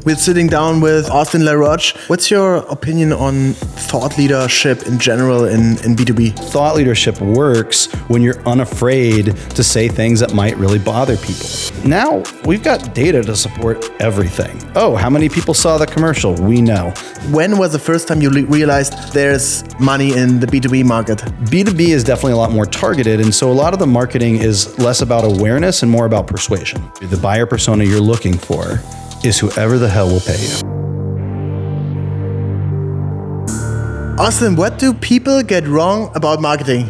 We're sitting down with Austin LaRoche. What's your opinion on thought leadership in general in B2B? Thought leadership works when you're unafraid to say things that might really bother people. Now, we've got data to support everything. Oh, how many people saw the commercial? We know. When was the first time you realized there's money in the B2B market? B2B is definitely a lot more targeted, and so a lot of the marketing is less about awareness and more about persuasion. The buyer persona you're looking for is whoever the hell will pay you. Austin, what do people get wrong about marketing?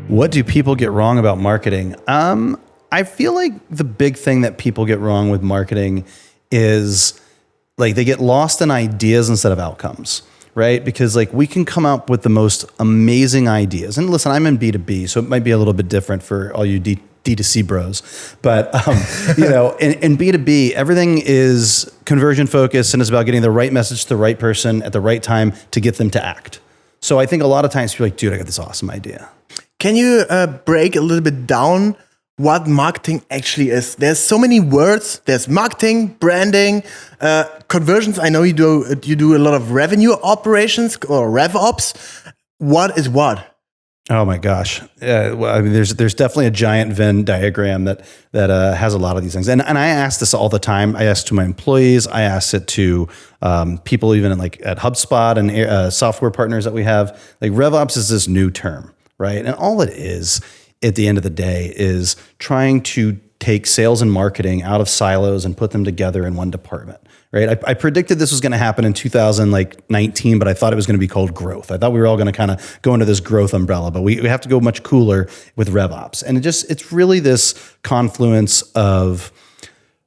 What do people get wrong about marketing? I feel like the big thing that people get wrong with marketing is like they get lost in ideas instead of outcomes, right? Because like we can come up with the most amazing ideas. And listen, I'm in B2B, so it might be a little bit different for all you D2C bros. But, in B2B, everything is conversion focused and it's about getting the right message to the right person at the right time to get them to act. So I think a lot of times people are like, dude, I got this awesome idea. Can you break a little bit down what marketing actually is? There's so many words. There's marketing, branding, conversions. I know you do a lot of revenue operations or rev ops. What is what? Oh my gosh! Well, I mean, there's definitely a giant Venn diagram that has a lot of these things, and I ask this all the time. I ask to my employees. I ask it to people even at HubSpot and software partners that we have. Like RevOps is this new term, right? And all it is, at the end of the day, is trying to take sales and marketing out of silos and put them together in one department. Right? I predicted this was going to happen in 2019, but I thought it was going to be called growth. I thought we were all going to kind of go into this growth umbrella, but we have to go much cooler with RevOps. And it's really this confluence of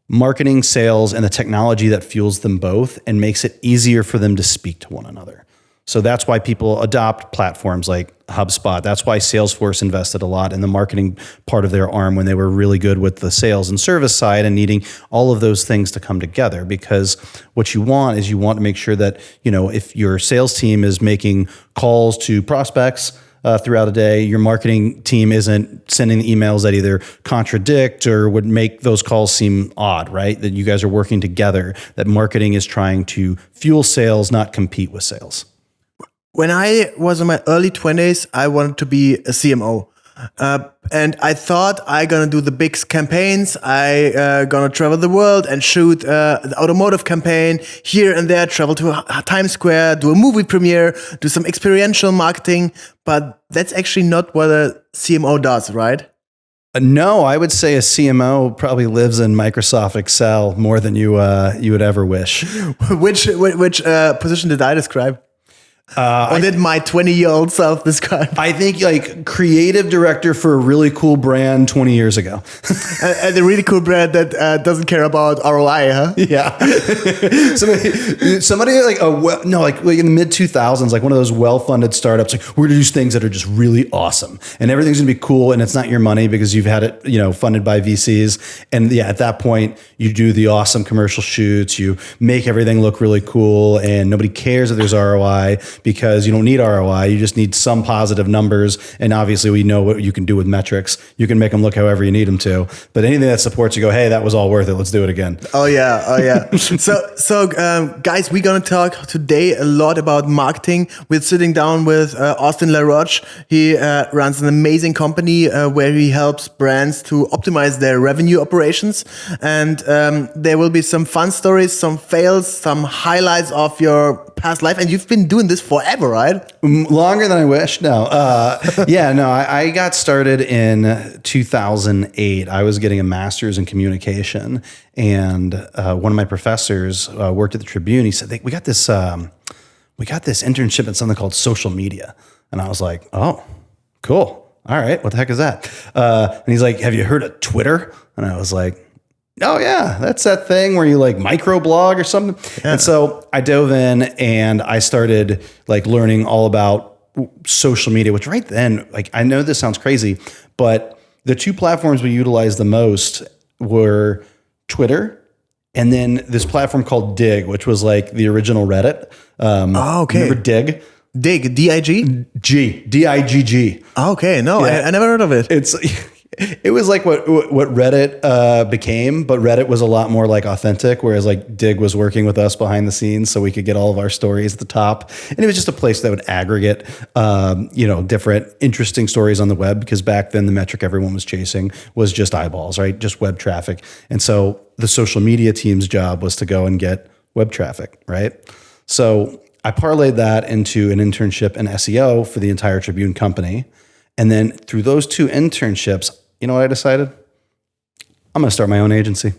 marketing, sales, and the technology that fuels them both and makes it easier for them to speak to one another. So that's why people adopt platforms like HubSpot. That's why Salesforce invested a lot in the marketing part of their arm when they were really good with the sales and service side and needing all of those things to come together. Because what you want to make sure that, if your sales team is making calls to prospects throughout the day, your marketing team isn't sending emails that either contradict or would make those calls seem odd, right? That you guys are working together, that marketing is trying to fuel sales, not compete with sales. When I was in my early 20s, I wanted to be a CMO. And I thought I gonna do the big campaigns. I gonna travel the world and shoot the automotive campaign here and there, travel to Times Square, do a movie premiere, do some experiential marketing. But that's actually not what a CMO does, right? No, I would say a CMO probably lives in Microsoft Excel more than you would ever wish. Which position did I describe? Or did my 20-year-old self describe? I think like creative director for a really cool brand 20 years ago. And a really cool brand that doesn't care about ROI, huh? Yeah. somebody like in the mid 2000s, like one of those well-funded startups, like we're gonna do things that are just really awesome and everything's gonna be cool and it's not your money because you've had it, funded by VCs. And yeah, at that point you do the awesome commercial shoots, you make everything look really cool and nobody cares if there's ROI. Because you don't need ROI, you just need some positive numbers. And obviously we know what you can do with metrics. You can make them look however you need them to. But anything that supports you go, hey, that was all worth it. Let's do it again. Oh yeah. So guys, we're going to talk today a lot about marketing. We're sitting down with Austin LaRoche. He runs an amazing company where he helps brands to optimize their revenue operations. And there will be some fun stories, some fails, some highlights of your past life. And you've been doing this forever, right? Longer than I wish. No. I got started in 2008. I was getting a master's in communication, and one of my professors worked at the Tribune. He said, we got this internship at something called social media. And I was like, oh, cool. All right. What the heck is that? And he's like, have you heard of Twitter? And I was like, oh yeah, that's that thing where you like microblog or something. Yeah. And so I dove in and I started like learning all about social media, which right then, like, I know this sounds crazy, but the two platforms we utilized the most were Twitter and then this platform called Dig, which was like the original Reddit. Okay. Remember Dig? Dig, D-I-G? D-I-G-G. Okay, no, yeah. I never heard of it. It was like what Reddit became, but Reddit was a lot more like authentic, whereas like Dig was working with us behind the scenes so we could get all of our stories at the top. And it was just a place that would aggregate, different interesting stories on the web, because back then the metric everyone was chasing was just eyeballs, right? Just web traffic. And so the social media team's job was to go and get web traffic, right? So I parlayed that into an internship in SEO for the entire Tribune company. And then through those 2 internships, you know what I decided? I'm going to start my own agency.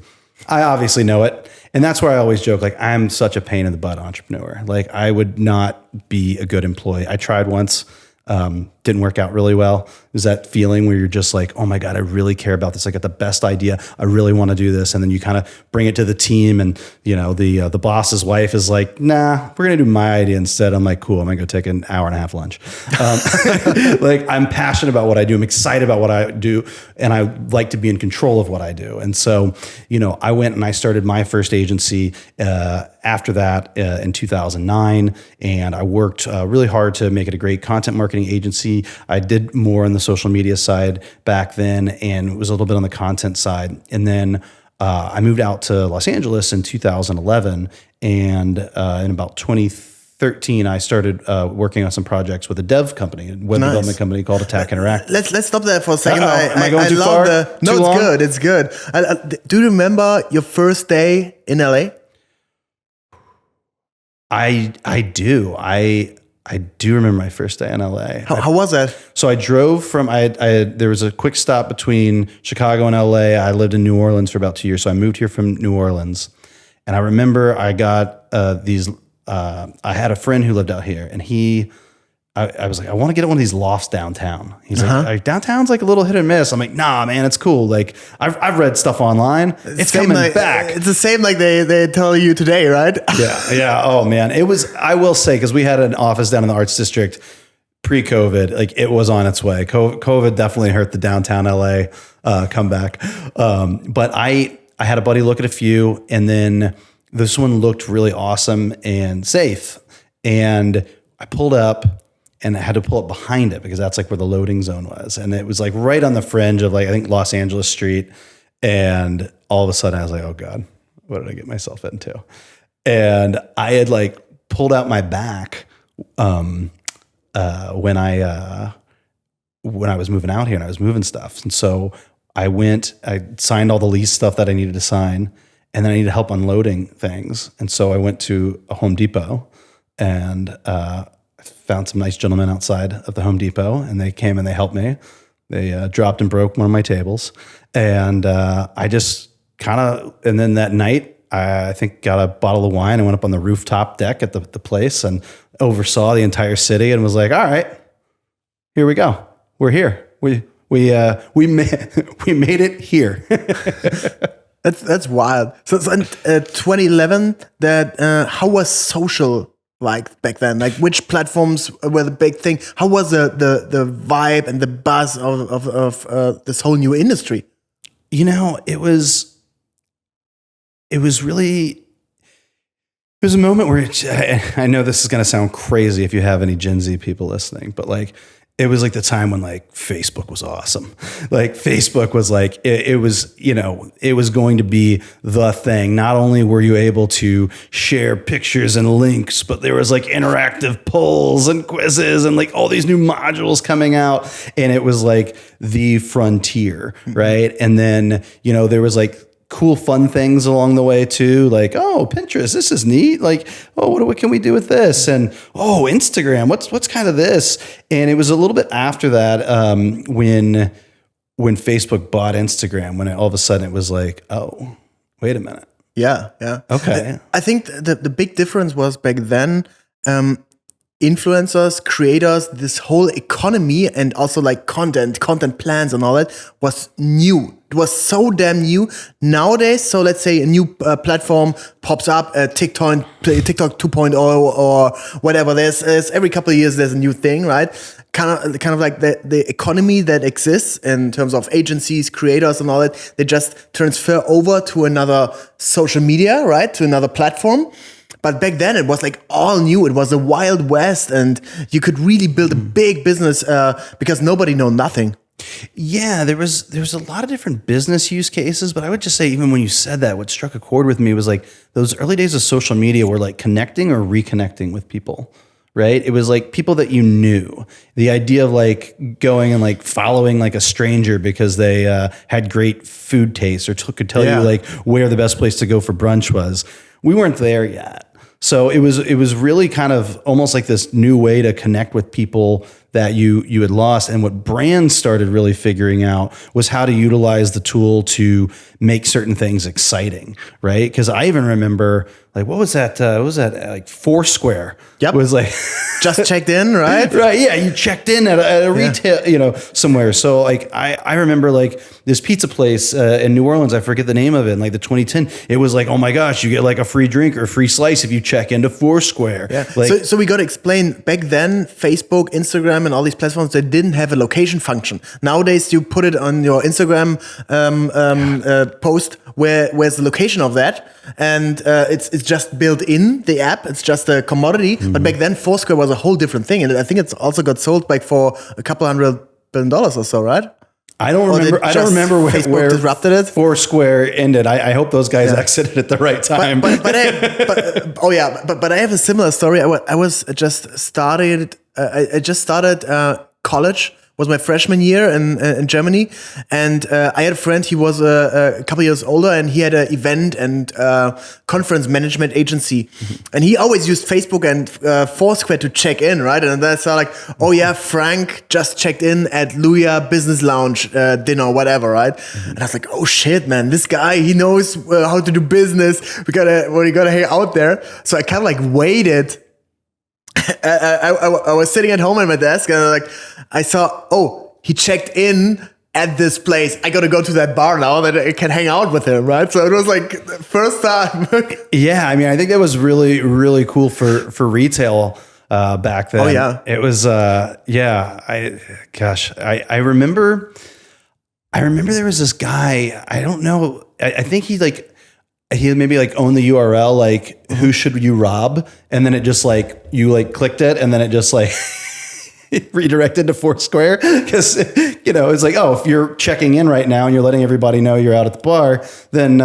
I obviously know it. And that's where I always joke, like, I'm such a pain in the butt entrepreneur. Like, I would not be a good employee. I tried once, didn't work out really well. It was that feeling where you're just like, oh my God, I really care about this. I got the best idea. I really want to do this. And then you kind of bring it to the team, and the boss's wife is like, nah, we're going to do my idea instead. I'm like, cool. I'm going to go take an hour and a half lunch. Like, I'm passionate about what I do. I'm excited about what I do. And I like to be in control of what I do. And so, I went and I started my first agency, after that, in 2009. And I worked really hard to make it a great content marketing agency. I did more on the social media side back then, and it was a little bit on the content side. And then I moved out to Los Angeles in 2011, and in about 2013, I started working on some projects with a dev company, a web development company called ATAK Interactive. Let's stop there for a second. Am I going too far? No, it's good. It's good. Do you remember your first day in LA? I do. I do remember my first day in LA. How was that? So I drove from, there was a quick stop between Chicago and LA. I lived in New Orleans for about 2 years. So I moved here from New Orleans. And I remember I got I had a friend who lived out here, and I was like, I want to get one of these lofts downtown. He's like, downtown's like a little hit or miss. I'm like, nah, man, it's cool. Like, I've read stuff online. It's coming back. It's the same like they tell you today, right? Yeah. Oh man, it was. I will say, because we had an office down in the Arts District pre-COVID. Like, it was on its way. COVID definitely hurt the downtown LA comeback. But I had a buddy look at a few, and then this one looked really awesome and safe, and I pulled up. And I had to pull up behind it because that's like where the loading zone was. And it was like right on the fringe of, like, I think Los Angeles Street. And all of a sudden I was like, oh God, what did I get myself into? And I had like pulled out my back when I was moving out here and I was moving stuff. And so I signed all the lease stuff that I needed to sign, and then I needed help unloading things. And so I went to a Home Depot, and found some nice gentlemen outside of the Home Depot, and they came and they helped me. They dropped and broke one of my tables. And I just and then that night, I think got a bottle of wine and went up on the rooftop deck at the place and oversaw the entire city and was like, all right, here we go. We're here. We made it here. That's wild. So in 2011, how was social like back then? Like, which platforms were the big thing? How was the vibe and the buzz of this whole new industry? It was really, there was a moment where I know this is going to sound crazy if you have any Gen Z people listening, but like, it was like the time when like Facebook was awesome. Like, Facebook was like, it was going to be the thing. Not only were you able to share pictures and links, but there was like interactive polls and quizzes and like all these new modules coming out. And it was like the frontier, right? And then, there was like cool, fun things along the way too. Like, oh, Pinterest, this is neat. Like, oh, what can we do with this? And oh, Instagram, what's kind of this? And it was a little bit after that when Facebook bought Instagram, when all of a sudden it was like, oh, wait a minute. Yeah. Okay. I think the big difference was back then, influencers, creators, this whole economy, and also like content plans and all that was new. It was so damn new. Nowadays, so let's say a new platform pops up, TikTok 2.0 or whatever. There's every couple of years there's a new thing, right? Kind of like the economy that exists in terms of agencies, creators, and all that. They just transfer over to another social media, right? To another platform. But back then it was like all new. It was a wild west, and you could really build a big business because nobody knew nothing. Yeah, there was a lot of different business use cases, but I would just say even when you said that, what struck a chord with me was like those early days of social media were like connecting or reconnecting with people, right? It was like people that you knew. The idea of like going and like following like a stranger because they had great food taste or could tell you like where the best place to go for brunch was. We weren't there yet. So it was really kind of almost like this new way to connect with people that you had lost. And what brands started really figuring out was how to utilize the tool to make certain things exciting, right? Because I even remember like what was that? Like Foursquare? Yep. Was like just checked in, right? Right. Yeah. You checked in at a retail, somewhere. So like I remember like this pizza place in New Orleans, I forget the name of it, in like the 2010, it was like, oh my gosh, you get like a free drink or a free slice if you check into Foursquare. Yeah. Like, So we got to explain, back then, Facebook, Instagram, and all these platforms, they didn't have a location function. Nowadays, you put it on your Instagram post where's the location of that. And it's just built in the app. It's just a commodity. Mm-hmm. But back then, Foursquare was a whole different thing. And I think it's also got sold like for a couple $100 billion or so, right? I don't remember where disrupted it. Foursquare ended. I hope those guys exited at the right time. But I have a similar story. I was just started. I just started college. Was my freshman year in Germany, and I had a friend. He was a couple years older, and he had an event and conference management agency, and he always used Facebook and Foursquare to check in, right? And then I saw like, oh yeah, Frank just checked in at Luya Business Lounge dinner, whatever, right? And I was like, oh shit, man, this guy, he knows how to do business. We gotta hang out there. So I kind of like waited. I was sitting at home at my desk and I saw, oh, he checked in at this place. I got to go to that bar now that I can hang out with him, right? So it was like the first time. Yeah, I mean, I think that was really, really cool for retail back then. Oh yeah, it was. I remember there was this guy. I don't know. I think he maybe like owned the URL, like who should you rob? And then it just like, you like clicked it and then it just like redirected to Foursquare. Cause it's like, oh, if you're checking in right now and you're letting everybody know you're out at the bar, then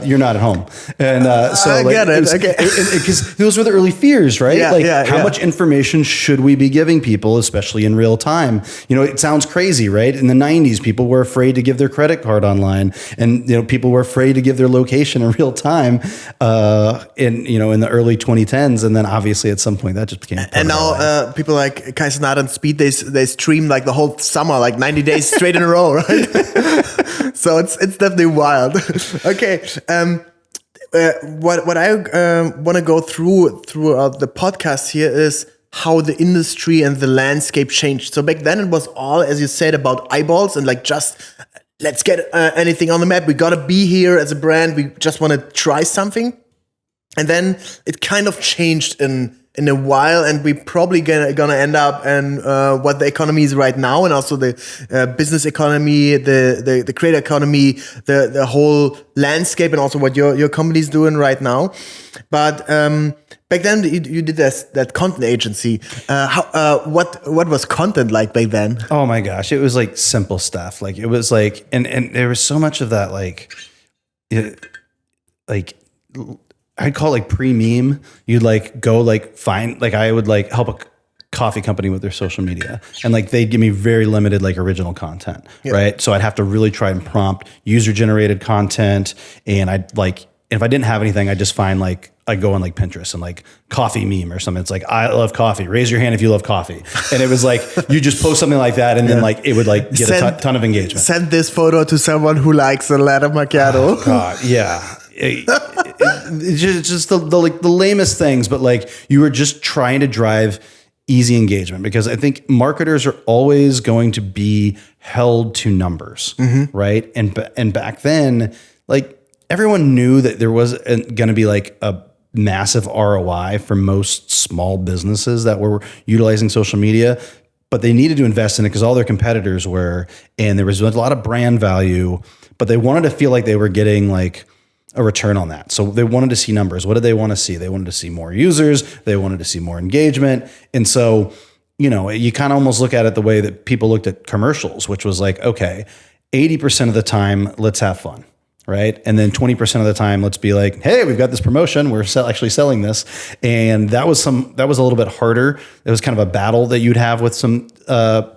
you're not at home. And so I get it. Okay. Because those were the early fears, right? How much information should we be giving people, especially in real time? It sounds crazy, right? In the 90s, people were afraid to give their credit card online, and people were afraid to give their location in real time in the early 2010s. And then obviously at some point that just became and now people like Kai Cenat and Speed, they stream like the whole summer, like 90 days straight in a row, right? So it's definitely wild. Okay. What I want to go throughout the podcast here is how the industry and the landscape changed. So back then it was all, as you said, about eyeballs and like just let's get anything on the map. We got to be here as a brand. We just want to try something. And then it kind of changed in a while, and we probably gonna end up in what the economy is right now, and also the business economy, the creator economy, the whole landscape, and also what your company is doing right now. But back then you did that content agency. What was content like back then? Oh my gosh, it was like simple stuff. Like it was like, and there was so much of that I'd call it like pre-meme. You'd like go like find, like I would like help a coffee company with their social media, and like they'd give me very limited like original content, right? So I'd have to really try and prompt user generated content, and I'd like, if I didn't have anything, I'd just find like, I'd go on like Pinterest and like coffee meme or something. It's like, I love coffee. Raise your hand if you love coffee. And it was like, you just post something like that, and then like it would like get a ton of engagement. Send this photo to someone who likes a latte macchiato. Oh, God, yeah. It's just the lamest things, but like you were just trying to drive easy engagement, because I think marketers are always going to be held to numbers, right? And back then, like everyone knew that there was going to be like a massive ROI for most small businesses that were utilizing social media, but they needed to invest in it because all their competitors were, and there was a lot of brand value, but they wanted to feel like they were getting like a return on that. So they wanted to see numbers. What did they want to see? They wanted to see more users. They wanted to see more engagement. And so, you kind of almost look at it the way that people looked at commercials, which was like, okay, 80% of the time, let's have fun. Right. And then 20% of the time, let's be like, hey, we've got this promotion. We're actually selling this. And that was a little bit harder. It was kind of a battle that you'd have with some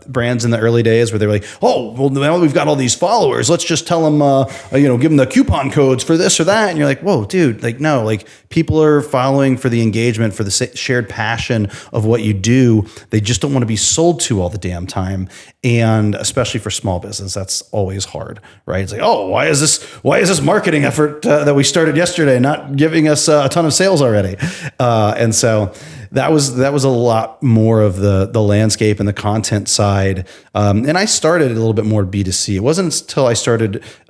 brands in the early days where they were like, oh, well, now we've got all these followers. Let's just tell them, give them the coupon codes for this or that. And you're like, whoa, dude, like, no, like people are following for the engagement, for the shared passion of what you do. They just don't want to be sold to all the damn time. And especially for small business, that's always hard, right? It's like, oh, why is this marketing effort that we started yesterday not giving us a ton of sales already? And so that was a lot more of the landscape and the content side. And I started a little bit more B2C. It wasn't until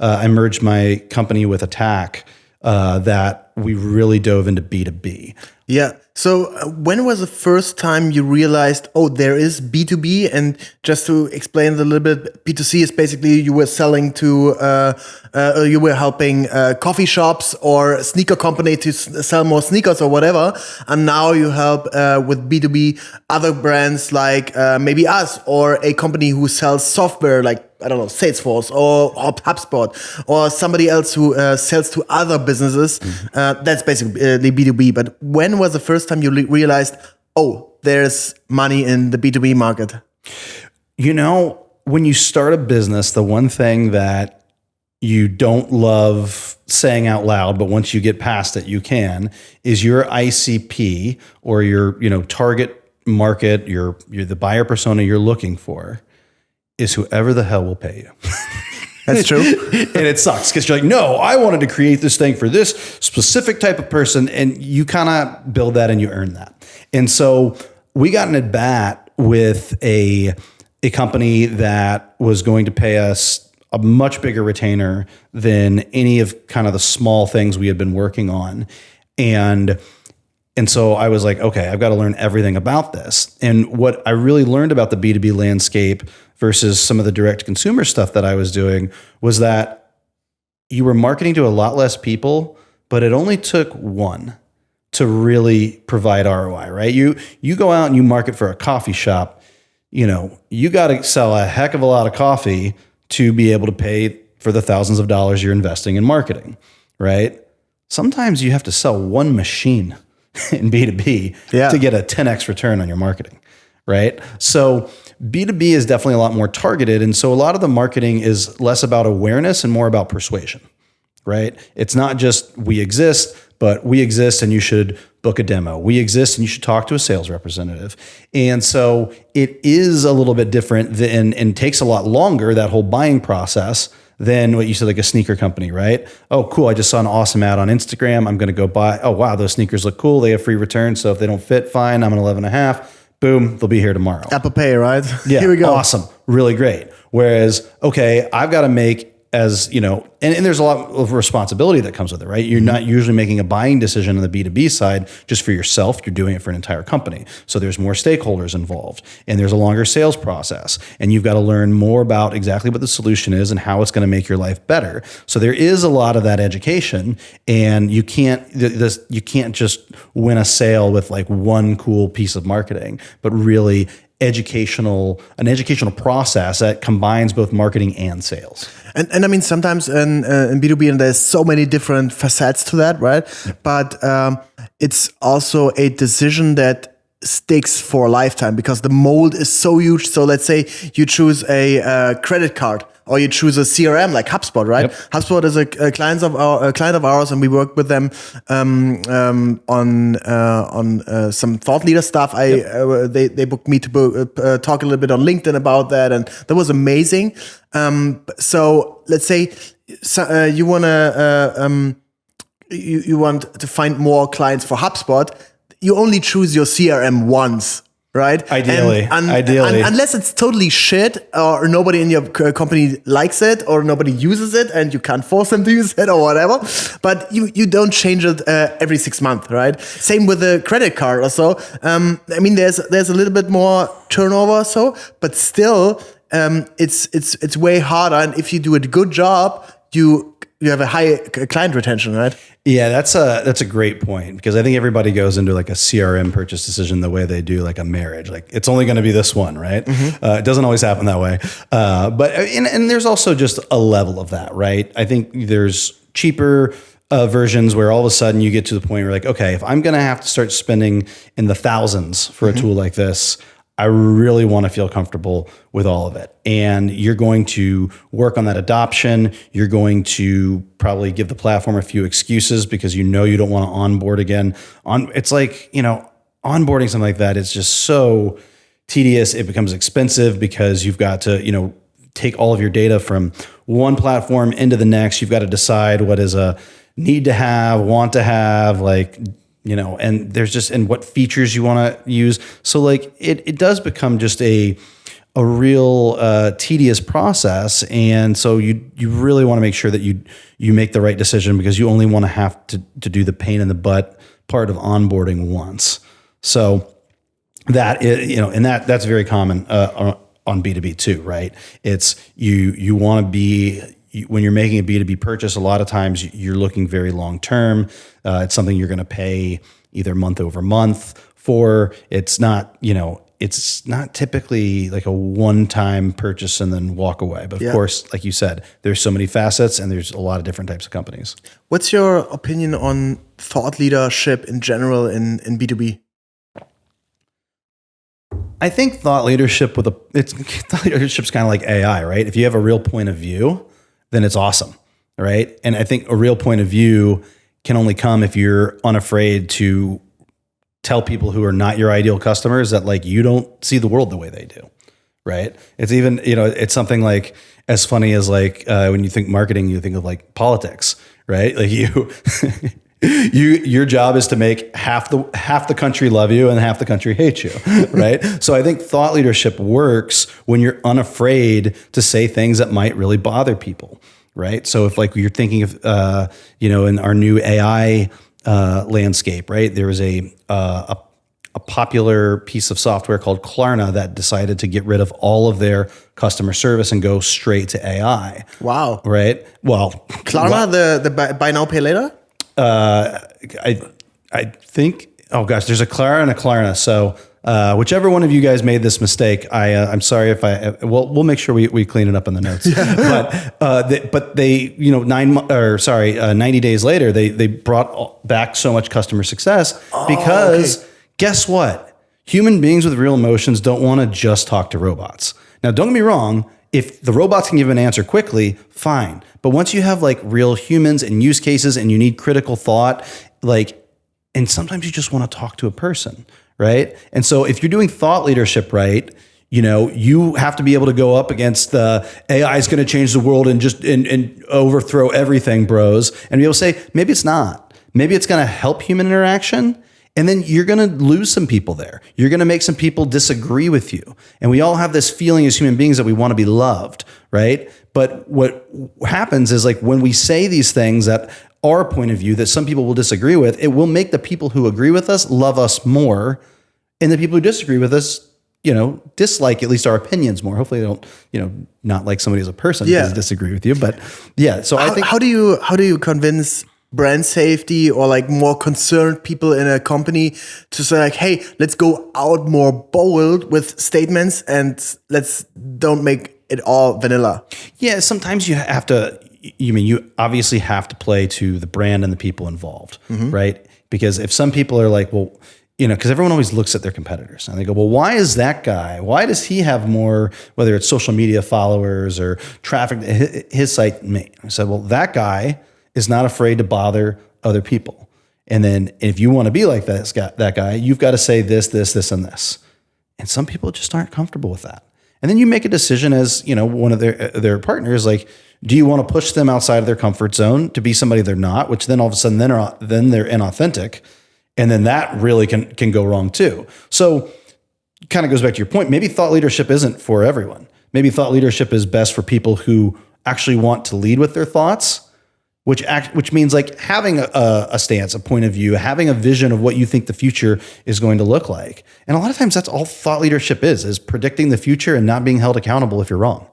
I merged my company with ATAK that we really dove into B2B. Yeah. So when was the first time you realized, oh, there is B2B? And just to explain a little bit, B2C is basically you were selling to, you were helping coffee shops or sneaker company to sell more sneakers or whatever. And now you help with B2B other brands like maybe us or a company who sells software like, I don't know, Salesforce or HubSpot or somebody else who sells to other businesses. That's basically B2B. But when was the first time you realized, oh, there's money in the B2B market? When you start a business, the one thing that you don't love saying out loud, but once you get past it, you can, is your ICP or your, target market, you're the buyer persona you're looking for is whoever the hell will pay you. That's true. And it sucks because you're like, no, I wanted to create this thing for this specific type of person. And you kind of build that and you earn that. And so we got an at-bat with a company that was going to pay us a much bigger retainer than any of kind of the small things we had been working on. And so I was like, okay, I've got to learn everything about this. And what I really learned about the B2B landscape versus some of the direct consumer stuff that I was doing was that you were marketing to a lot less people, but it only took one to really provide ROI, right? You go out and you market for a coffee shop, you got to sell a heck of a lot of coffee to be able to pay for the thousands of dollars you're investing in marketing, right? Sometimes you have to sell one machine in B2B to get a 10x return on your marketing, right? So B2B is definitely a lot more targeted. And so a lot of the marketing is less about awareness and more about persuasion, right? It's not just we exist, but we exist and you should book a demo. We exist and you should talk to a sales representative. And so it is a little bit different and takes a lot longer, that whole buying process, than what you said, like a sneaker company, right? Oh, cool. I just saw an awesome ad on Instagram. I'm going to go buy. Oh, wow. Those sneakers look cool. They have free returns. So if they don't fit, fine. I'm an 11.5. Boom. They'll be here tomorrow. Apple Pay, right? Yeah. Here we go. Awesome. Really great. Whereas, okay, I've got to make and there's a lot of responsibility that comes with it, right? You're not usually making a buying decision on the B2B side just for yourself. You're doing it for an entire company. So there's more stakeholders involved and there's a longer sales process and you've got to learn more about exactly what the solution is and how it's going to make your life better. So there is a lot of that education and you can't just win a sale with like one cool piece of marketing, but really an educational process that combines both marketing and sales. And I mean, sometimes in B2B, and there's so many different facets to that, right? But it's also a decision that sticks for a lifetime because the mold is so huge. So let's say you choose a credit card or you choose a CRM like HubSpot, right? Yep. HubSpot is a client of ours, and we work with them on some thought leader stuff. They booked me to talk a little bit on LinkedIn about that, and that was amazing. So let's say you want to find more clients for HubSpot. You only choose your CRM once, right? Ideally. Unless it's totally shit or nobody in your company likes it or nobody uses it and you can't force them to use it or whatever. But you don't change it every 6 months, right? Same with a credit card or so. I mean, there's a little bit more turnover or so, but still it's way harder. And if you do a good job, you you have a high client retention, right? Yeah, that's a great point, because I think everybody goes into like a CRM purchase decision the way they do like a marriage. Like, it's only going to be this one, right? It doesn't always happen that way. But there's also just a level of that, right? I think there's cheaper versions where all of a sudden you get to the point where like, okay, if I'm going to have to start spending in the thousands for a tool like this, I really want to feel comfortable with all of it. And you're going to work on that adoption. You're going to probably give the platform a few excuses because you don't want to onboard again. It's like, onboarding something like that is just so tedious. It becomes expensive because you've got to, take all of your data from one platform into the next. You've got to decide what is a need to have, want to have, and there's just, and what features you want to use. So like it does become just a real tedious process. And so you really want to make sure that you make the right decision, because you only want to have to do the pain in the butt part of onboarding once. So that is, and that's very common on B2B too, right? It's you want to be, when you're making a B2B purchase, a lot of times you're looking very long term. It's something you're going to pay either month over month for. It's not, it's not typically like a one-time purchase and then walk away. But of course, like you said, there's so many facets and there's a lot of different types of companies. What's your opinion on thought leadership in general in B2B? I think thought leadership thought leadership's kind of like AI, right? If you have a real point of view, then it's awesome, right? And I think a real point of view can only come if you're unafraid to tell people who are not your ideal customers that like you don't see the world the way they do, right? It's even, it's something like as funny as like when you think marketing, you think of like politics, right? Like your job is to make half the country love you and half the country hate you, right? So I think thought leadership works when you're unafraid to say things that might really bother people, right? So if like you're thinking of, in our new AI landscape, right? There was a popular piece of software called Klarna that decided to get rid of all of their customer service and go straight to AI. Wow. Right? Well, Klarna, the buy now, pay later? I think, oh gosh, there's a Clara and a Klarna. So whichever one of you guys made this mistake, I'm sorry if we'll make sure we clean it up in the notes. But they 90 days later, they brought back so much customer success because guess what? Human beings with real emotions don't want to just talk to robots. Now, don't get me wrong. If the robots can give an answer quickly, fine. But once you have like real humans and use cases and you need critical thought, and sometimes you just want to talk to a person, right? And so if you're doing thought leadership right, you have to be able to go up against the AI is going to change the world and just and overthrow everything, bros, and be able to say, maybe it's not. Maybe it's going to help human interaction. And then you're going to lose some people there. You're going to make some people disagree with you. And we all have this feeling as human beings that we want to be loved, right? But what happens is like when we say these things that are a point of view that some people will disagree with, it will make the people who agree with us love us more. And the people who disagree with us, dislike at least our opinions more. Hopefully they don't, not like somebody as a person because they disagree with you. But yeah, so I think... How do you convince brand safety or like more concerned people in a company to say like, hey, let's go out more bold with statements and let's don't make it all vanilla? Yeah, sometimes you have to, you obviously have to play to the brand and the people involved, right? Because if some people are like, well, because everyone always looks at their competitors and they go, well, why is that guy? Why does he have more, whether it's social media followers or traffic, his site, me? I said, well, that guy is not afraid to bother other people. And then if you want to be like that guy, you've got to say this, and this. And some people just aren't comfortable with that. And then you make a decision as, one of their partners, like, do you want to push them outside of their comfort zone to be somebody they're not, which then all of a sudden then they're inauthentic. And then that really can go wrong too. So it kind of goes back to your point. Maybe thought leadership isn't for everyone. Maybe thought leadership is best for people who actually want to lead with their thoughts, which means like having a stance, a point of view, having a vision of what you think the future is going to look like. And a lot of times that's all thought leadership is predicting the future and not being held accountable if you're wrong.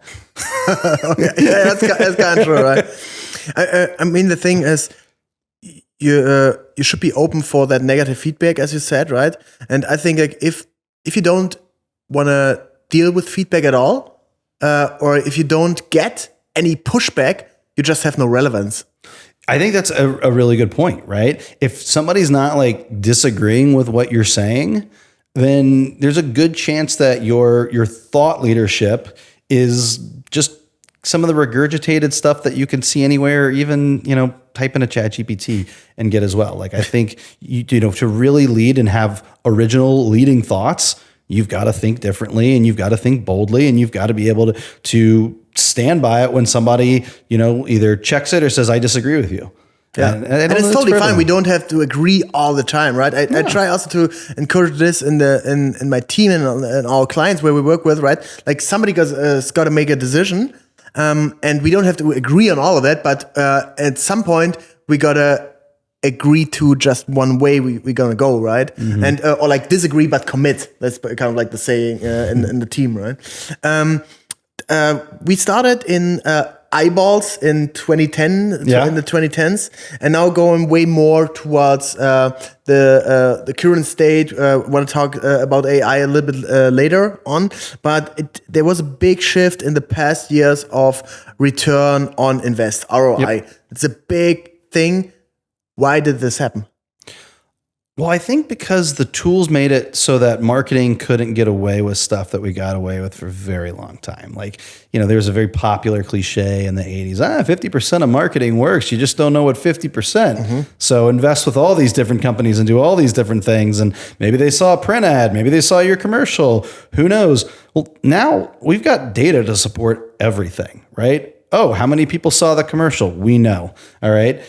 That's kind of true, right? I mean, the thing is, you should be open for that negative feedback, as you said, right? And I think like if you don't want to deal with feedback at all, or if you don't get any pushback, you just have no relevance. I think that's a really good point, right? If somebody's not like disagreeing with what you're saying, then there's a good chance that your thought leadership is just some of the regurgitated stuff that you can see anywhere, or even, type in a ChatGPT and get as well. Like, I think, to really lead and have original leading thoughts, you've got to think differently, and you've got to think boldly, and you've got to be able to stand by it when somebody, either checks it or says, I disagree with you. Yeah, and it's totally fine. We don't have to agree all the time, right? I try also to encourage this in my team and our clients where we work with, right? Like somebody has got to make a decision, and we don't have to agree on all of that, but at some point we gotta agree to just one way we're gonna go, right? Mm-hmm. And or like disagree but commit. That's kind of like the saying in the team, right? We started in eyeballs in 2010, in the 2010s, and now going way more towards the current state. Want to talk about AI a little bit later on, but there was a big shift in the past years of return on invest, ROI. Yep. It's a big thing. Why did this happen? Well, I think because the tools made it so that marketing couldn't get away with stuff that we got away with for a very long time. Like, there's a very popular cliche in the 80s, 50% of marketing works. You just don't know what 50%. Mm-hmm. So invest with all these different companies and do all these different things. And maybe they saw a print ad. Maybe they saw your commercial. Who knows? Well, now we've got data to support everything, right? Oh, how many people saw the commercial? We know. All right.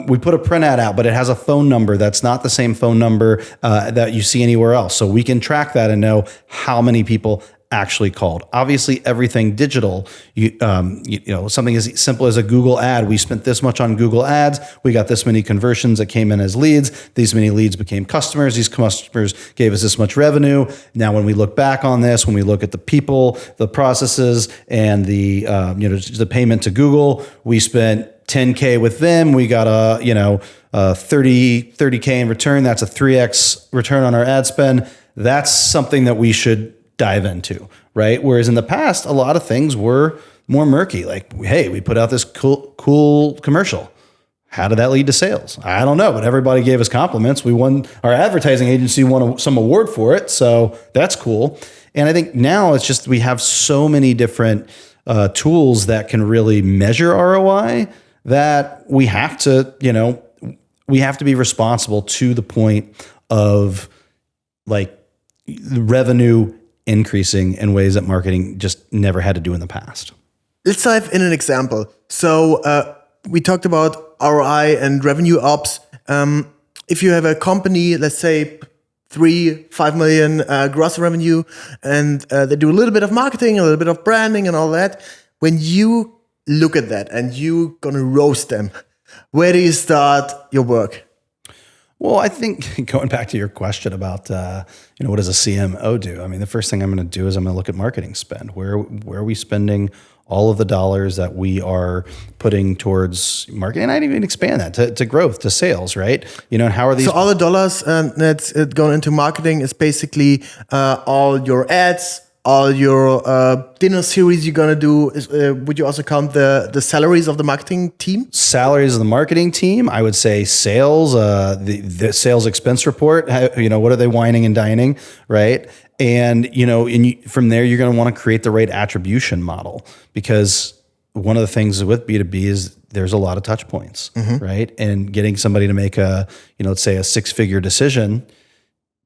We put a print ad out, but it has a phone number that's not the same phone number that you see anywhere else. So we can track that and know how many people actually called. Obviously, everything digital, something as simple as a Google ad. We spent this much on Google ads. We got this many conversions that came in as leads. These many leads became customers. These customers gave us this much revenue. Now, when we look back on this, when we look at the people, the processes, and the payment to Google, we spent $10K with them. We got a 30K in return. That's a 3X return on our ad spend. That's something that we should dive into, right? Whereas in the past, a lot of things were more murky. Like, hey, we put out this cool commercial. How did that lead to sales? I don't know, but everybody gave us compliments. Our advertising agency won some award for it, so that's cool. And I think now it's just we have so many different tools that can really measure ROI that we have to be responsible to the point of like revenue increasing in ways that marketing just never had to do in the past. Let's dive in an example. So we talked about ROI and revenue ops. If you have a company, let's say 3-5 million gross revenue, and they do a little bit of marketing, a little bit of branding and all that, when you look at that and you're going to roast them, where do you start your work? Well, I think going back to your question about, what does a CMO do? I mean, the first thing I'm going to do is I'm going to look at marketing spend. Where are we spending all of the dollars that we are putting towards marketing? And I'd even expand that to growth, to sales, right? And how are these? So all the dollars that's going into marketing is basically all your ads, all your dinner series you're going to do. Would you also count the salaries of the marketing team? Salaries of the marketing team. I would say sales, the sales expense report, what are they whining and dining, right? And, from there, you're going to want to create the right attribution model, because one of the things with B2B is there's a lot of touch points, mm-hmm. right? And getting somebody to make let's say a 6-figure decision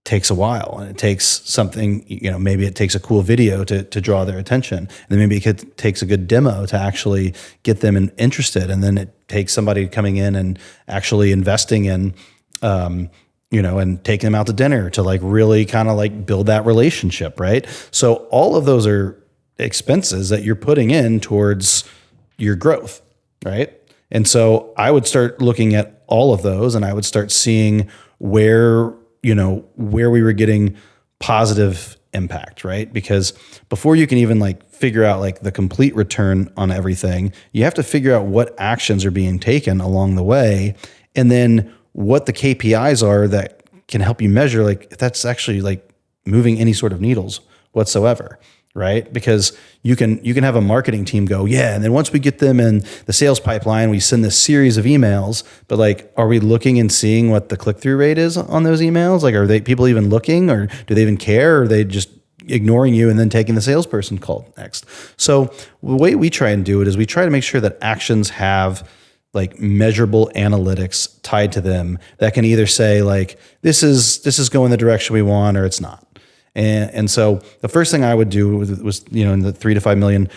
takes a while, and it takes something, maybe it takes a cool video to draw their attention, and then maybe it takes a good demo to actually get them interested, and then it takes somebody coming in and actually investing in, and taking them out to dinner to like really kind of like build that relationship, right? So all of those are expenses that you're putting in towards your growth, right? And so I would start looking at all of those, and I would start seeing where we were getting positive impact, right? Because before you can even like figure out like the complete return on everything, you have to figure out what actions are being taken along the way, and then what the KPIs are that can help you measure like if that's actually like moving any sort of needles whatsoever, right? Because you can have a marketing team go, yeah, and then once we get them in the sales pipeline, we send this series of emails, but like, are we looking and seeing what the click-through rate is on those emails? Like, are they people even looking, or do they even care? Or are they just ignoring you and then taking the salesperson call next? So the way we try and do it is we try to make sure that actions have like measurable analytics tied to them that can either say like, this is going the direction we want, or it's not. And so the first thing I would do was in the $3 to $5 million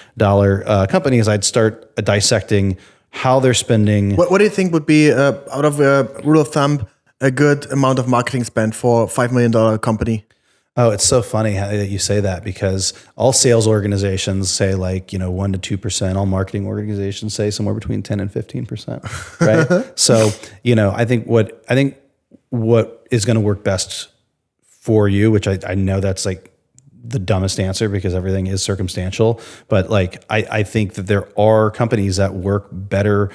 company is I'd start dissecting how they're spending. What do you think would be, out of a rule of thumb, a good amount of marketing spend for a $5 million company? Oh, it's so funny that you say that, because all sales organizations say like, 1% to 2%. All marketing organizations say somewhere between 10 and 15%, right? So, I think what is going to work best for you, which I know that's like the dumbest answer because everything is circumstantial, but like I think that there are companies that work better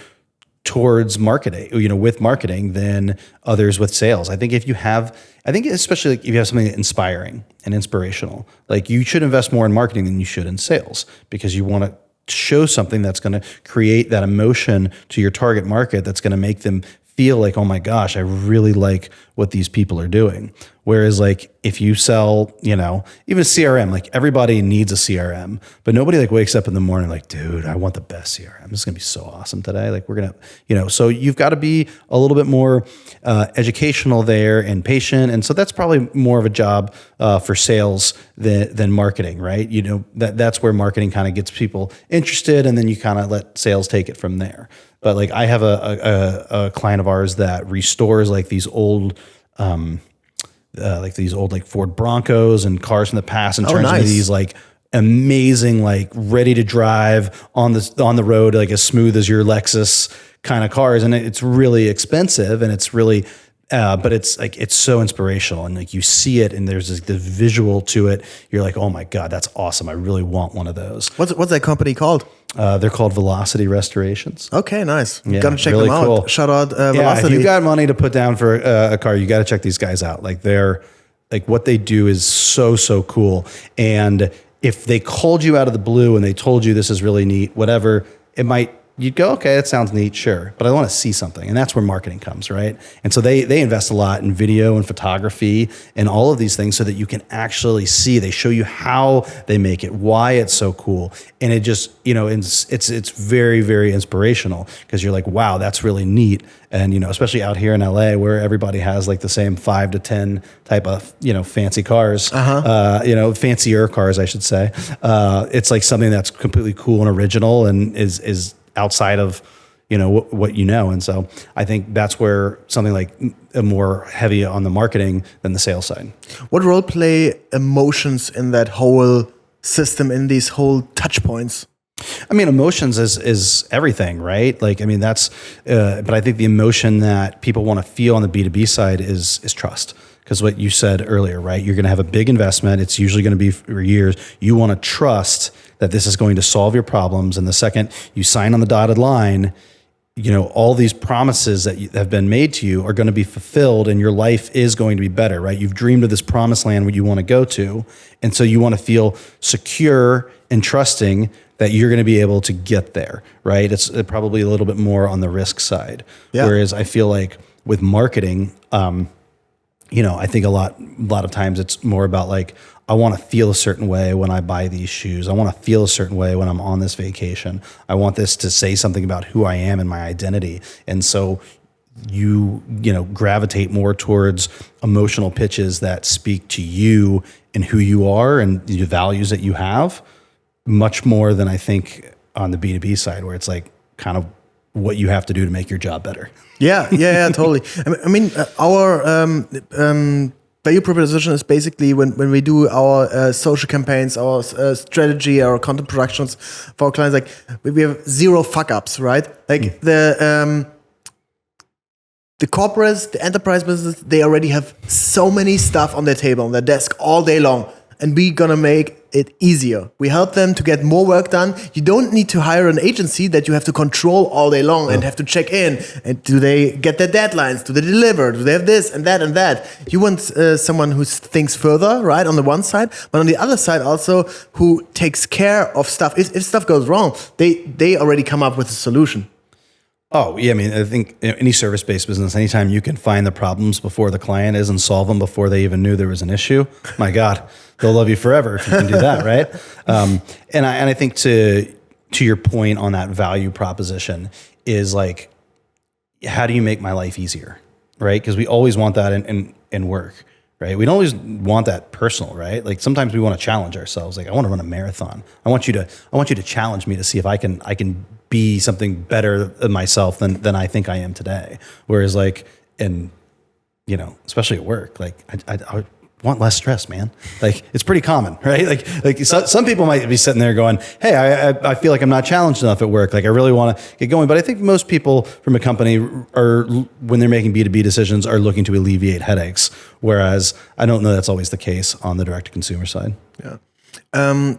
towards marketing, with marketing than others with sales. I think especially like if you have something inspiring and inspirational, like you should invest more in marketing than you should in sales, because you want to show something that's going to create that emotion to your target market that's going to make them feel like, oh my gosh, I really like what these people are doing. Whereas like if you sell, even a CRM, like everybody needs a CRM, but nobody like wakes up in the morning like, dude, I want the best CRM. This is going to be so awesome today. Like we're going to, so you've got to be a little bit more educational there and patient. And so that's probably more of a job for sales than marketing, right? That's where marketing kind of gets people interested, and then you kind of let sales take it from there. But like I have a client of ours that restores like these old Ford Broncos and cars from the past, and turns into these like amazing, like ready to drive on the road, like as smooth as your Lexus kind of cars. And it's really expensive, and it's really, but it's like, it's so inspirational, and like you see it and there's this, the visual to it. You're like, oh my God, that's awesome. I really want one of those. What's that company called? They're called Velocity Restorations. Okay, nice. Yeah, Gotta check really them out. cool. Shout out Velocity. Yeah, if you got money to put down for a car, you got to check these guys out. Like they're like, what they do is so cool. And if they called you out of the blue and they told you this is really neat, whatever, you'd go, okay, that sounds neat, sure. But I want to see something. And that's where marketing comes, right? And so they invest a lot in video and photography and all of these things so that you can actually see. They show you how they make it, why it's so cool. And it just, it's very, very inspirational, because you're like, wow, that's really neat. And, especially out here in LA where everybody has like the same 5 to 10 type of, fancy cars, fancier cars, I should say. It's like something that's completely cool and original and is outside of, what and so I think that's where something like a more heavy on the marketing than the sales side. What role play emotions in that whole system, in these whole touch points? I mean, emotions is everything, right? Like, I mean, that's, but I think the emotion that people want to feel on the B2B side is trust. Because what you said earlier, right? You're going to have a big investment. It's usually going to be for years. You want to trust that this is going to solve your problems. And the second you sign on the dotted line, all these promises that have been made to you are going to be fulfilled, and your life is going to be better, right? You've dreamed of this promised land where you want to go to. And so you want to feel secure and trusting that you're going to be able to get there, right? It's probably a little bit more on the risk side. Yeah. Whereas I feel like with marketing, I think a lot of times it's more about like, I want to feel a certain way when I buy these shoes. I want to feel a certain way when I'm on this vacation. I want this to say something about who I am and my identity. And so you gravitate more towards emotional pitches that speak to you and who you are and the values that you have, much more than I think on the B2B side, where it's like kind of what you have to do to make your job better. Yeah, totally. I mean, our value proposition is basically when we do our social campaigns, our strategy, our content productions for our clients, like we have zero fuck ups, right? Like the corporates, the enterprise business, they already have so many stuff on their table, on their desk all day long. and we're gonna make it easier. We help them to get more work done. You don't need to hire an agency that you have to control all day long and have to check in. And do they get their deadlines? Do they deliver? Do they have this and that and that? You want someone who thinks further, right? On the one side, but on the other side also who takes care of stuff. If stuff goes wrong, they already come up with a solution. Oh, yeah. I mean, I think any service-based business, anytime you can find the problems before the client is and solve them before they even knew there was an issue, my God, they'll love you forever if you can do that, right? And I think to your point on that value proposition is like, how do you make my life easier, right? Because we always want that in work, right? We don't always want that personal, right? Like sometimes we want to challenge ourselves. Like I want to run a marathon. I want you to challenge me to see if I can be something better than myself than I think I am today. Whereas like, especially at work, like I want less stress, man. Like it's pretty common, right? Like some people might be sitting there going, hey, I feel like I'm not challenged enough at work. Like I really want to get going. But I think most people from a company are, when they're making B2B decisions, are looking to alleviate headaches. Whereas I don't know that's always the case on the direct to consumer side. Yeah.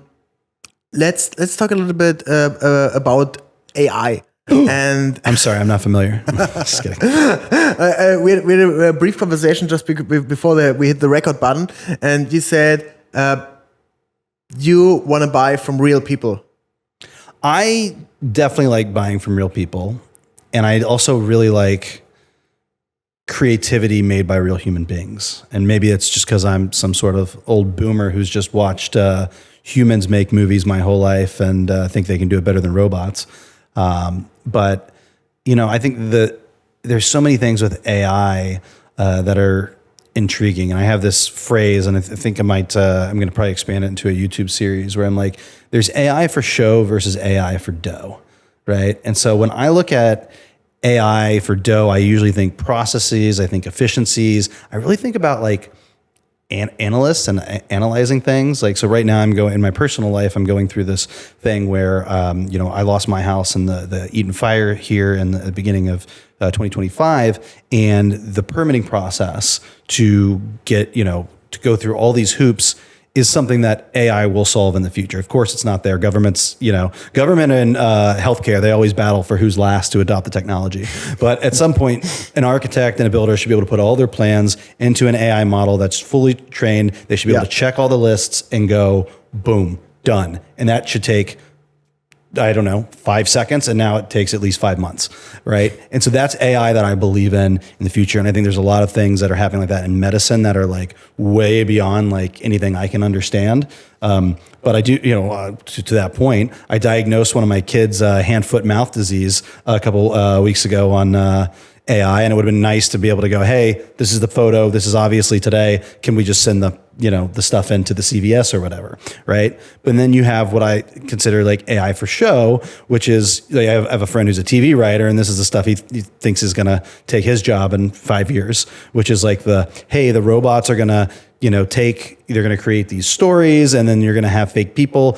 Let's talk a little bit about AI. And I'm sorry, I'm not familiar. Just kidding. We had a brief conversation just before we hit the record button, and you said you want to buy from real people. I definitely like buying from real people, and I also really like creativity made by real human beings. And maybe it's just because I'm some sort of old boomer who's just watched humans make movies my whole life and think they can do it better than robots. But I think that there's so many things with AI that are intriguing. And I have this phrase, and I think I'm going to probably expand it into a YouTube series where I'm like, there's AI for show versus AI for dough, right? And so when I look at AI for dough, I usually think processes, I think efficiencies. I really think about like analysts and analyzing things. Like, so right now in my personal life, I'm going through this thing where, I lost my house in the Eaton fire here in the beginning of 2025, and the permitting process to get, to go through all these hoops is something that AI will solve in the future. Of course, it's not there. Government and healthcare, they always battle for who's last to adopt the technology. But at some point, an architect and a builder should be able to put all their plans into an AI model that's fully trained. They should be able to check all the lists and go, boom, done. And that should take, 5 seconds, and now it takes at least 5 months, right? And so that's AI that I believe in the future. And I think there's a lot of things that are happening like that in medicine that are like way beyond like anything I can understand. But I do, to that point, I diagnosed one of my kids' hand, foot, mouth disease a couple weeks ago on AI, and it would have been nice to be able to go, hey, this is the photo, this is obviously today, can we just send the stuff into the CVS or whatever, right? But then you have what I consider like AI for show, which is, I have a friend who's a TV writer, and this is the stuff he thinks is gonna take his job in 5 years, which is like the robots are gonna, they're gonna create these stories, and then you're gonna have fake people,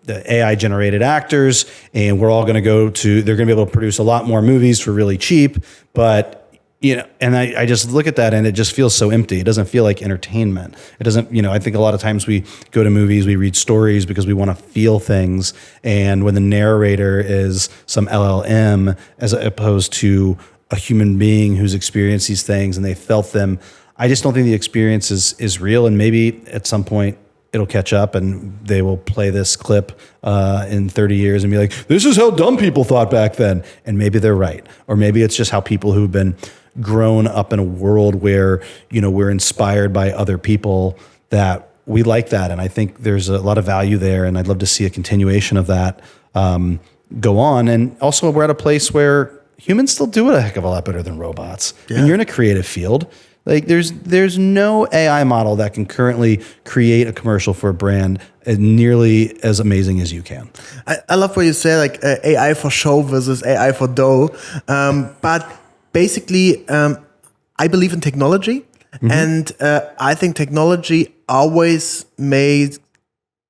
the AI generated actors, and we're all going to they're going to be able to produce a lot more movies for really cheap. But, and I just look at that and it just feels so empty. It doesn't feel like entertainment. It doesn't, I think a lot of times we go to movies, we read stories because we want to feel things. And when the narrator is some LLM as opposed to a human being who's experienced these things and they felt them, I just don't think the experience is real. And maybe at some point, it'll catch up and they will play this clip in 30 years and be like, this is how dumb people thought back then. And maybe they're right. Or maybe it's just how people who've been grown up in a world where, we're inspired by other people that we like that. And I think there's a lot of value there. And I'd love to see a continuation of that go on. And also we're at a place where humans still do it a heck of a lot better than robots. Yeah. And you're in a creative field. Like there's no AI model that can currently create a commercial for a brand nearly as amazing as you can. I love what you say, like AI for show versus AI for dough. But basically, I believe in technology, and I think technology always made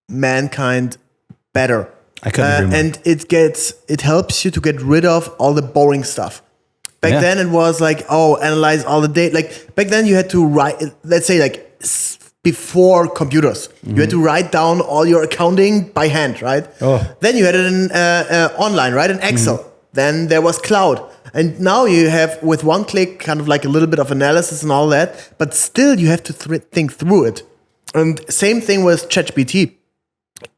mankind better. I couldn't agree more. And it helps you to get rid of all the boring stuff. Back then it was like, analyze all the data. Like back then you had to write, let's say like before computers. You had to write down all your accounting by hand, right? Then you had it in online, right? In Excel. Then there was cloud. And now you have, with one click, kind of like a little bit of analysis and all that, but still you have to think through it. And same thing with ChatGPT.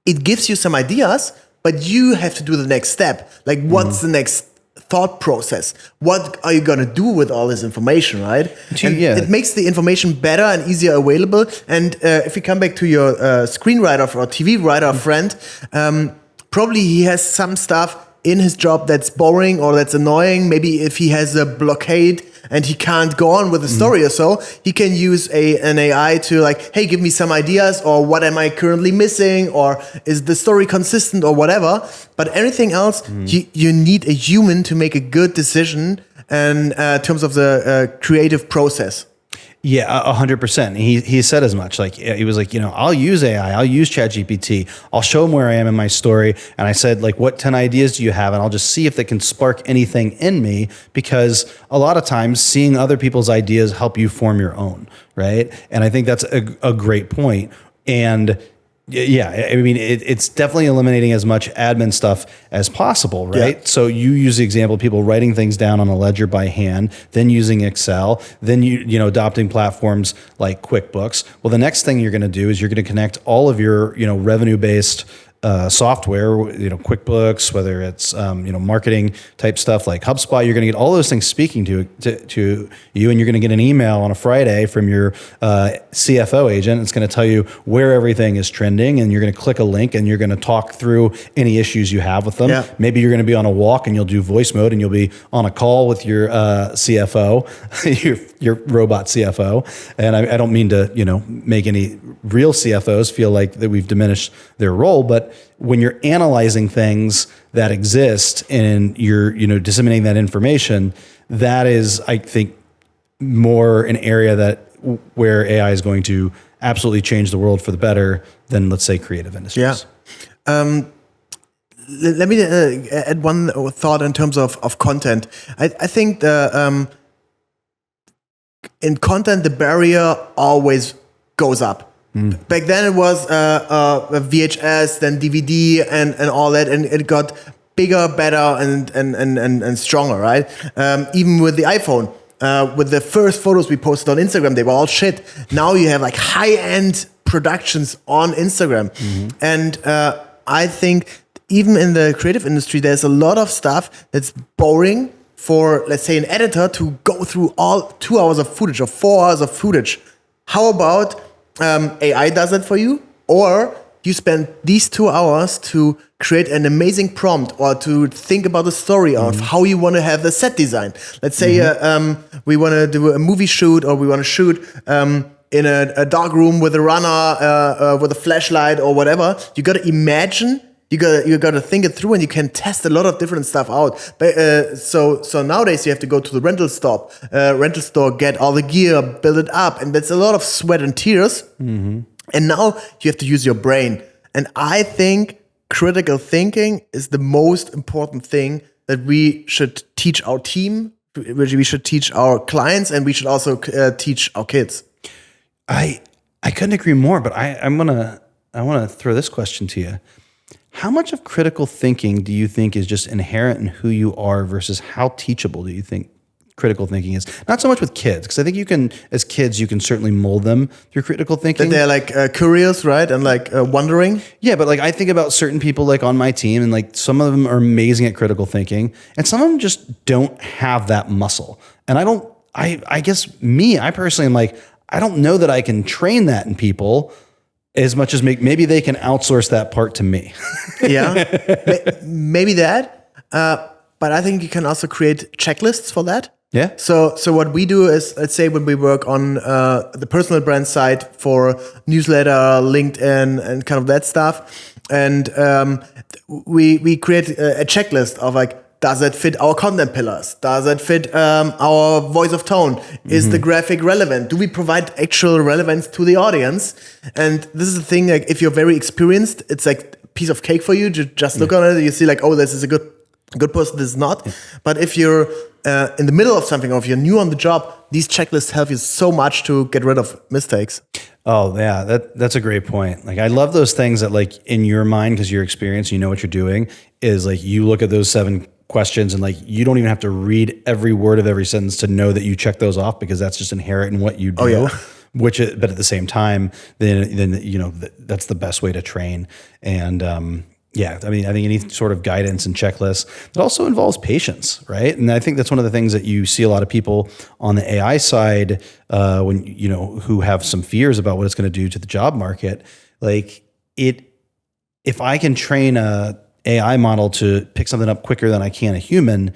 It gives you some ideas, but you have to do the next step. Like, what's the next thought process? What are you going to do with all this information, right? It makes the information better and easier available. And if you come back to your screenwriter or TV writer friend, probably he has some stuff in his job that's boring or that's annoying. Maybe if he has a blockade and he can't go on with the story or so, he can use an AI to like, hey, give me some ideas, or what am I currently missing, or is the story consistent, or whatever. But anything else, you need a human to make a good decision in terms of the creative process. Yeah, 100%. He said as much. Like, he was like, I'll use AI, I'll use ChatGPT, I'll show him where I am in my story. And I said, like, what 10 ideas do you have? And I'll just see if they can spark anything in me, because a lot of times seeing other people's ideas help you form your own, right? And I think that's a great point. And yeah, I mean, it's definitely eliminating as much admin stuff as possible, right? Yeah. So you use the example of people writing things down on a ledger by hand, then using Excel, then you adopting platforms like QuickBooks. Well, the next thing you're going to do is you're going to connect all of your revenue-based software, QuickBooks, whether it's marketing type stuff like HubSpot. You're going to get all those things speaking to you, and you're going to get an email on a Friday from your CFO agent. It's going to tell you where everything is trending, and you're going to click a link, and you're going to talk through any issues you have with them. Yeah. Maybe you're going to be on a walk, and you'll do voice mode, and you'll be on a call with your CFO, your robot CFO. And I don't mean to make any real CFOs feel like that we've diminished their role, but when you're analyzing things that exist and you're disseminating that information, that is, I think, more an area where AI is going to absolutely change the world for the better than, let's say, creative industries. Yeah. Let me add one thought in terms of content. I think in content the barrier always goes up. Back then it was VHS, then DVD, and all that, and it got bigger, better, and stronger, right? Even with the iPhone, with the first photos we posted on Instagram, they were all shit. Now you have like high-end productions on Instagram, and I think even in the creative industry, there's a lot of stuff that's boring for, let's say, an editor to go through all 2 hours of footage or 4 hours of footage. How about AI does it for you, or you spend these 2 hours to create an amazing prompt or to think about the story of how you want to have the set design. Let's say we want to do a movie shoot, or we want to shoot in a dark room with a runner, with a flashlight or whatever. You got to imagine. You got to think it through, and you can test a lot of different stuff out. But so nowadays you have to go to the rental store, get all the gear, build it up, and that's a lot of sweat and tears. And now you have to use your brain. And I think critical thinking is the most important thing that we should teach our team, which we should teach our clients, and we should also teach our kids. I couldn't agree more. But I want to throw this question to you. How much of critical thinking do you think is just inherent in who you are versus how teachable do you think critical thinking is? Not so much with kids, because I think as kids, you can certainly mold them through critical thinking. That they're like curious, right? And like wondering. Yeah, but like I think about certain people like on my team, and like some of them are amazing at critical thinking, and some of them just don't have that muscle. And I guess I personally am like, I don't know that I can train that in people as much as maybe they can outsource that part to me. Yeah, maybe that. But I think you can also create checklists for that. Yeah. So what we do is, let's say when we work on the personal brand side for newsletter, LinkedIn, and kind of that stuff, and we create a checklist of like, does it fit our content pillars? Does it fit our voice of tone? Is the graphic relevant? Do we provide actual relevance to the audience? And this is the thing, like if you're very experienced, it's like a piece of cake for you. Just look on it, you see like, oh, this is a good good person, this is not. But if you're in the middle of something, or if you're new on the job, these checklists help you so much to get rid of mistakes. Oh yeah, that's a great point. Like I love those things that like in your mind, because you're experienced, you know what you're doing, is like you look at those 7 questions and like you don't even have to read every word of every sentence to know that you check those off, because that's just inherent in what you do. Oh, yeah. But at the same time, then you know that's the best way to train. And yeah, I mean, I think any sort of guidance and checklist, it also involves patience, right? And I think that's one of the things that you see a lot of people on the AI side, when you know, who have some fears about what it's going to do to the job market. Like if I can train a AI model to pick something up quicker than I can a human,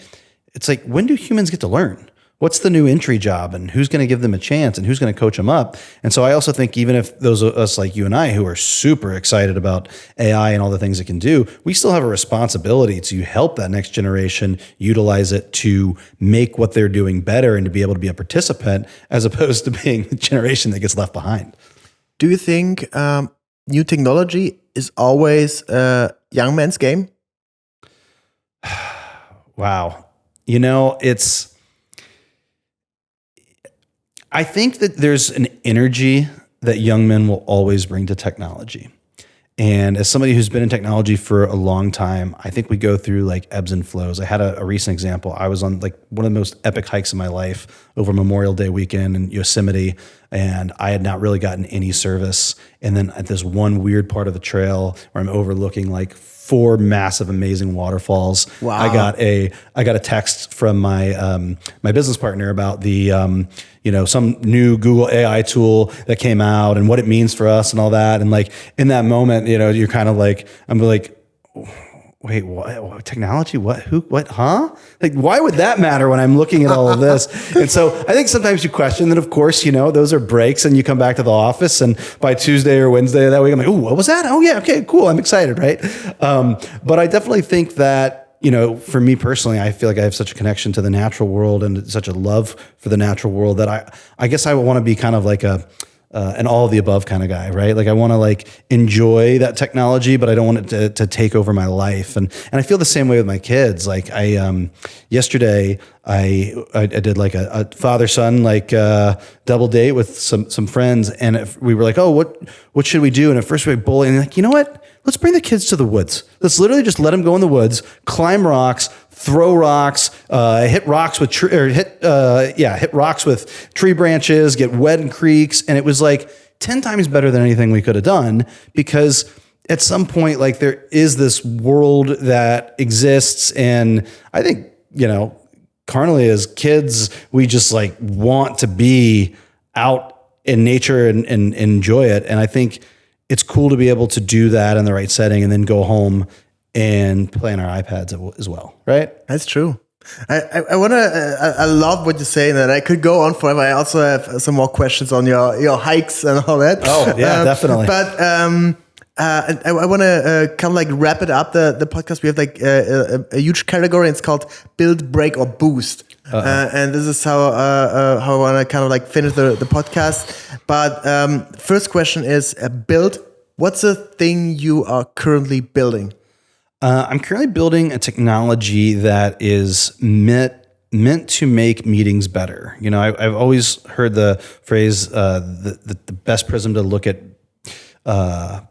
it's like, when do humans get to learn? What's the new entry job, and who's going to give them a chance, and who's going to coach them up? And so I also think even if those of us like you and I who are super excited about AI and all the things it can do, we still have a responsibility to help that next generation utilize it to make what they're doing better and to be able to be a participant, as opposed to being the generation that gets left behind. Do you think new technology is always a young man's game? Wow. You know, I think that there's an energy that young men will always bring to technology. And as somebody who's been in technology for a long time, I think we go through like ebbs and flows. I had a recent example. I was on like one of the most epic hikes of my life over Memorial Day weekend in Yosemite, and I had not really gotten any service. And then at this one weird part of the trail where I'm overlooking like 4 massive, amazing waterfalls. Wow. I got a text from my my business partner about the some new Google AI tool that came out and what it means for us and all that. And like in that moment, you're kind of like, I'm like, wait, what technology? What? Who? What? Huh? Like, why would that matter when I'm looking at all of this? And so I think sometimes you question that. Of course, those are breaks, and you come back to the office, and by Tuesday or Wednesday of that week, I'm like, oh, what was that? Oh yeah, okay, cool. I'm excited, right? But I definitely think that, for me personally, I feel like I have such a connection to the natural world and such a love for the natural world that I guess I would want to be kind of like an all of the above kind of guy, right? Like I want to like enjoy that technology, but I don't want it to take over my life. And I feel the same way with my kids. Like yesterday I did like a father-son like double date with some friends, and we were like, oh, what should we do? And at first we were bowling, and like, you know what? Let's bring the kids to the woods. Let's literally just let them go in the woods, climb rocks, throw rocks, hit rocks with hit rocks with tree branches, get wet in creeks, and it was like 10 times better than anything we could have done, because at some point, like, there is this world that exists, and I think, carnally as kids, we just like want to be out in nature and enjoy it. And I think it's cool to be able to do that in the right setting and then go home and play on our iPads as well, right? That's true. I love what you're saying, and I could go on forever. I also have some more questions on your hikes and all that. Oh yeah, definitely. But I want to kind of like wrap it up, the podcast. We have like a huge category. It's called Build, Break, or Boost. And this is how I want to kind of like finish the podcast. But first question is build. What's the thing you are currently building? I'm currently building a technology that is meant to make meetings better. I've always heard the phrase, the best prism to look at, a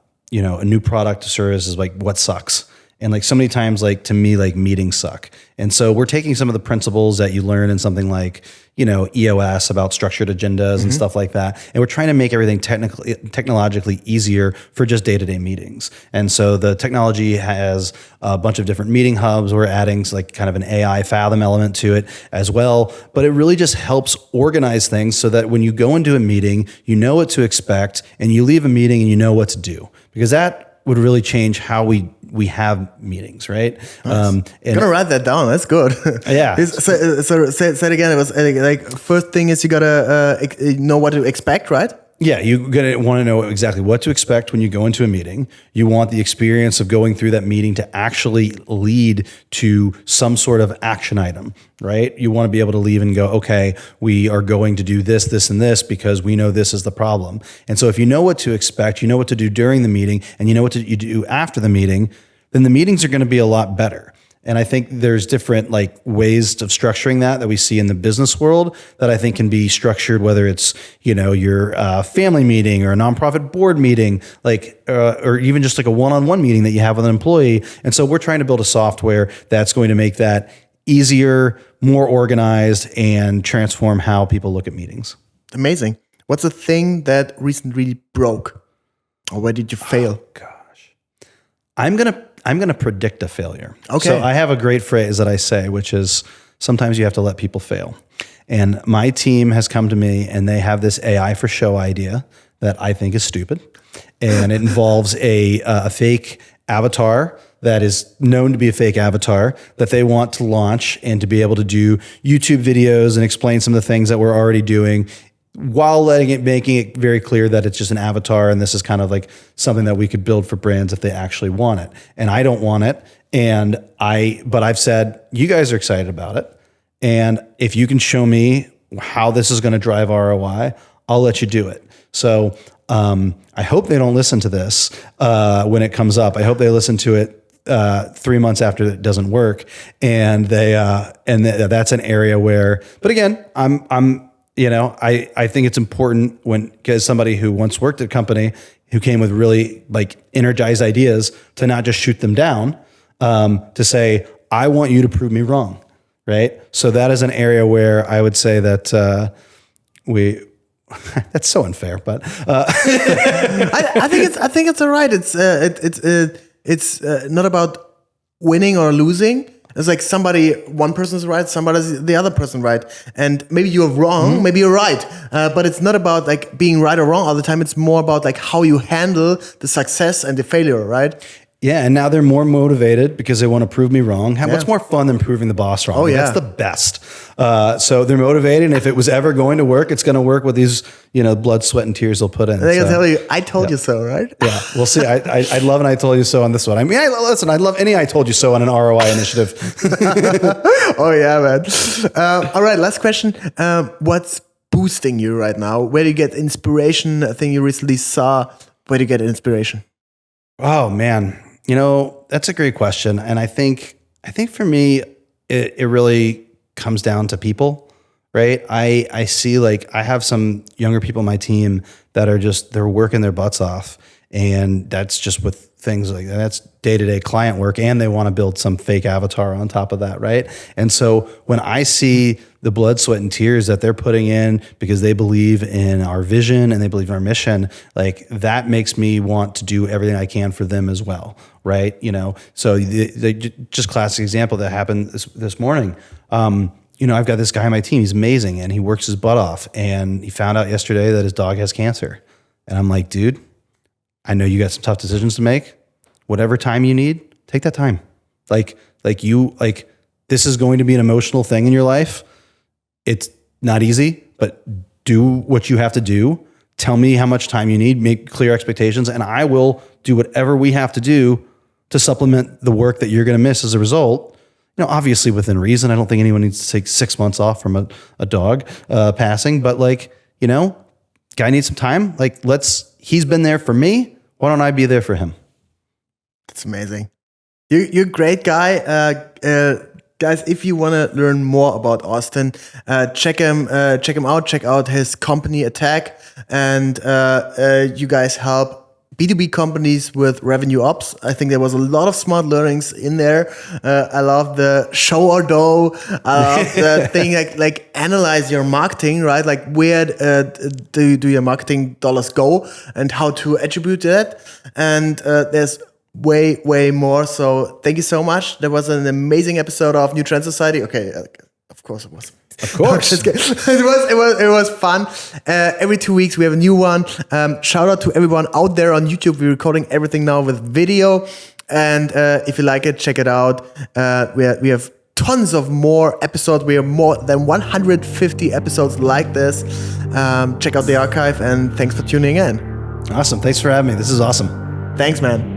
new product or service is like what sucks. And like so many times, like to me, like meetings suck. And so we're taking some of the principles that you learn in something like, EOS about structured agendas and stuff like that. And we're trying to make everything technologically easier for just day-to-day meetings. And so the technology has a bunch of different meeting hubs. We're adding like kind of an AI Fathom element to it as well. But it really just helps organize things so that when you go into a meeting, you know what to expect, and you leave a meeting and you know what to do. Because that would really change how we have meetings, right? Nice. I'm gonna write that down. That's good. Yeah. So say it again. It was like first thing is you gotta know what to expect, right? Yeah, you're going to want to know exactly what to expect when you go into a meeting. You want the experience of going through that meeting to actually lead to some sort of action item, right? You want to be able to leave and go, okay, we are going to do this, this, and this because we know this is the problem. And so if you know what to expect, you know what to do during the meeting, and you know what you do after the meeting, then the meetings are going to be a lot better. And I think there's different like ways of structuring that we see in the business world that I think can be structured, whether it's, your family meeting or a nonprofit board meeting, like, or even just like a one-on-one meeting that you have with an employee. And so we're trying to build a software that's going to make that easier, more organized, and transform how people look at meetings. Amazing. What's the thing that recently broke? Or where did you fail? Oh, gosh. I'm gonna predict a failure. Okay. So I have a great phrase that I say, which is sometimes you have to let people fail. And my team has come to me and they have this AI for show idea that I think is stupid. And it involves a fake avatar that is known to be a fake avatar that they want to launch and to be able to do YouTube videos and explain some of the things that we're already doing, while making it very clear that it's just an avatar and this is kind of like something that we could build for brands if they actually want it. And I don't want it. But I've said, you guys are excited about it. And if you can show me how this is going to drive ROI, I'll let you do it. So I hope they don't listen to this when it comes up. I hope they listen to it 3 months after it doesn't work. And that's an area where, but again, I think it's important because somebody who once worked at a company who came with really like energized ideas to not just shoot them down, to say, I want you to prove me wrong. Right. So that is an area where I would say that that's so unfair, but I think it's all right. It's not about winning or losing. It's like one person's right, somebody's the other person right. And maybe you're wrong, maybe you're right. But it's not about like being right or wrong all the time. It's more about like how you handle the success and the failure, right? Yeah, and now they're more motivated because they want to prove me wrong. What's more fun than proving the boss wrong? Oh, yeah. That's the best. So they're motivated, and if it was ever going to work, it's going to work with these, blood, sweat, and tears they'll put in. They can tell you, I told you so, right? Yeah, we'll see. I love an I told you so on this one. I mean, I love any I told you so on an ROI initiative. Oh, yeah, man. All right, last question. What's boosting you right now? Where do you get inspiration? A thing you recently saw. Where do you get inspiration? Oh, man. That's a great question. And I think for me, it really comes down to people, right? I see I have some younger people on my team that are they're working their butts off. And that's just with things like that. That's day-to-day client work. And they want to build some fake avatar on top of that, right? And so when I see the blood, sweat, and tears that they're putting in because they believe in our vision and they believe in our mission, that makes me want to do everything I can for them as well, right? So just classic example that happened this morning. I've got this guy on my team. He's amazing, and he works his butt off. And he found out yesterday that his dog has cancer. And I'm like, dude, I know you got some tough decisions to make. Whatever time you need, take that time. This is going to be an emotional thing in your life. It's not easy, but do what you have to do. Tell me how much time you need, make clear expectations, and I will do whatever we have to do to supplement the work that you're going to miss as a result. Obviously within reason. I don't think anyone needs to take 6 months off from a dog passing, but guy needs some time. He's been there for me. Why don't I be there for him? That's amazing. You're a great guy. Guys, if you want to learn more about Austin, check him out. Check out his company ATAK, and you guys help B2B companies with revenue ops. I think there was a lot of smart learnings in there. I love the show or do. I love the thing like analyze your marketing, right? Like where do your marketing dollars go and how to attribute that. And there's way more. So thank you so much. That was an amazing episode of New Trend Society. Okay, of course it was. Of course. It was fun. Every 2 weeks we have a new one. Shout out to everyone out there on YouTube. We're recording everything now with video. And if you like it, check it out. We have tons of more episodes. We have more than 150 episodes like this. Check out the archive, and thanks for tuning in. Awesome. Thanks for having me. This is awesome. Thanks, man.